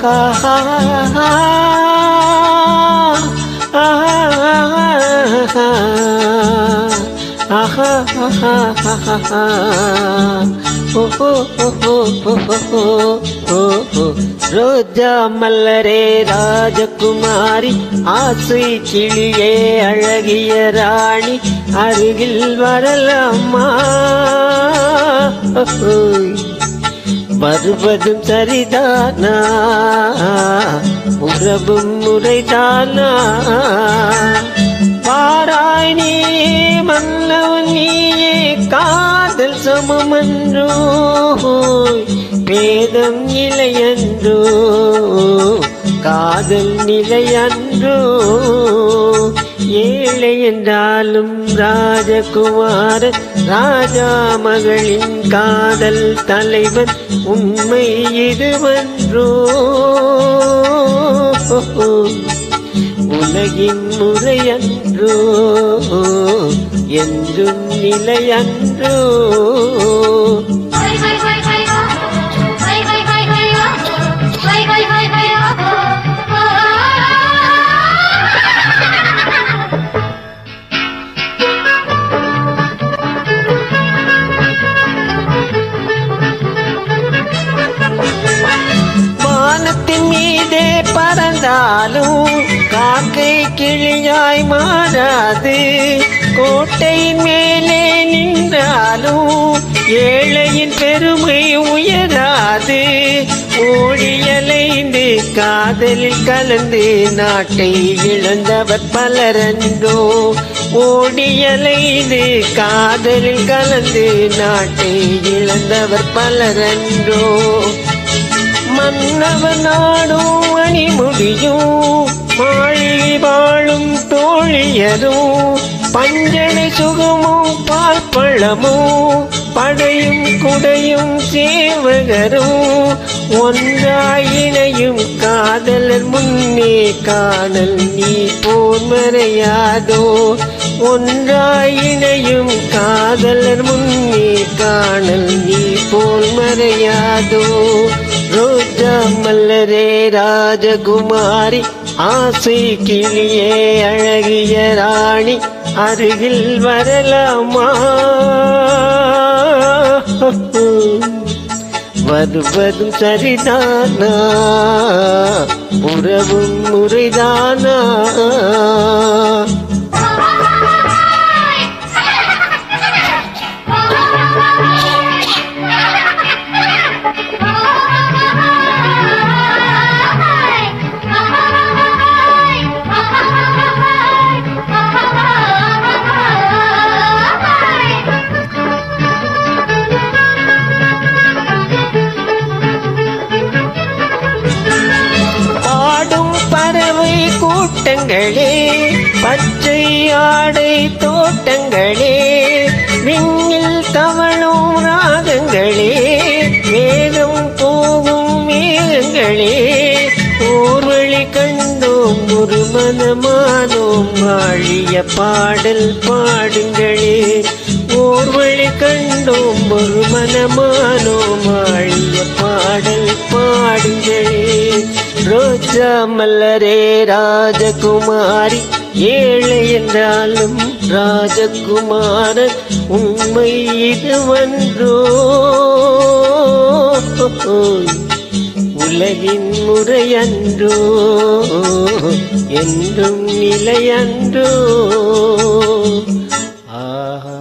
ஆஹா ரோஜா மல்லரே ராஜகுமாரி ஆசை கிளியே அழகிய ராணி அருகில் வரலாமா வருவதும் சரிதானா உறவும் முறைதானா பாராய் நீ மன்னவன் நீயே காதல் சமமன்றோ வேதம் நிலையன்றோ காதல் நிலையன்றோ ஏழை என்றாலும் ராஜகுமாரன் ராஜா மகளின் காதல் தலைவன் உண்மை இதுவன்றோ உலகின் முறையன்றோ என்றும் நிலையன்றோ வானத்தின் மீதே பறந்தாலும் காக்கை கிளியாய் மாறாது கோட்டையின் மேலே நின்றாலும் ஏழையின் பெருமை உயராது ஓடியலைந்து காதலில் கலந்து நாட்டை இழந்தவர் பலரன்றோ ஓடியலைந்து காதலில் கலந்து நாட்டை இழந்தவர் பலரன்றோ மன்னவன் நாடும் அணிமுடியும் மாளிகை வாழும் தோழியரும் பஞ்சனை சுகமும் பால் பழமும் படையும் குடையும் சேவகரும் ஒன்றாயினையும் காதலர் முன்னே காணல் நீ போன் மறையாதோ ஒன்றாயினையும் காதலர் முன்னே காணல் நீ போல் மறையாதோ ரோஜா மல்லரே ராஜகுமாரி ஆசை கிளியே அழகிய ராணி அருகில் வரலாமா வருவதும் சரிதானா உறவும் முறைதானா கூட்டங்களே பச்சை ஆடை தோட்டங்களே விண்ணில் தவழும் ராகங்களே வேகம் போகும் மேகங்களே ஊர்வழி கண்டோம் ஒரு மனமானோம் வாழிய பாடல் பாடுங்களே ஊர்வழி கண்டோம் ஒரு மனமானோம் வாழிய பாடல் பாடுங்களே ரோஜா மல்லரே ராஜகுமாரி ஏழை என்றாலும் ராஜகுமாரன் உண்மை இதுவன்றோ உலகின் முறையன்றோ என்றும் நிலையன்றோ ஆஹா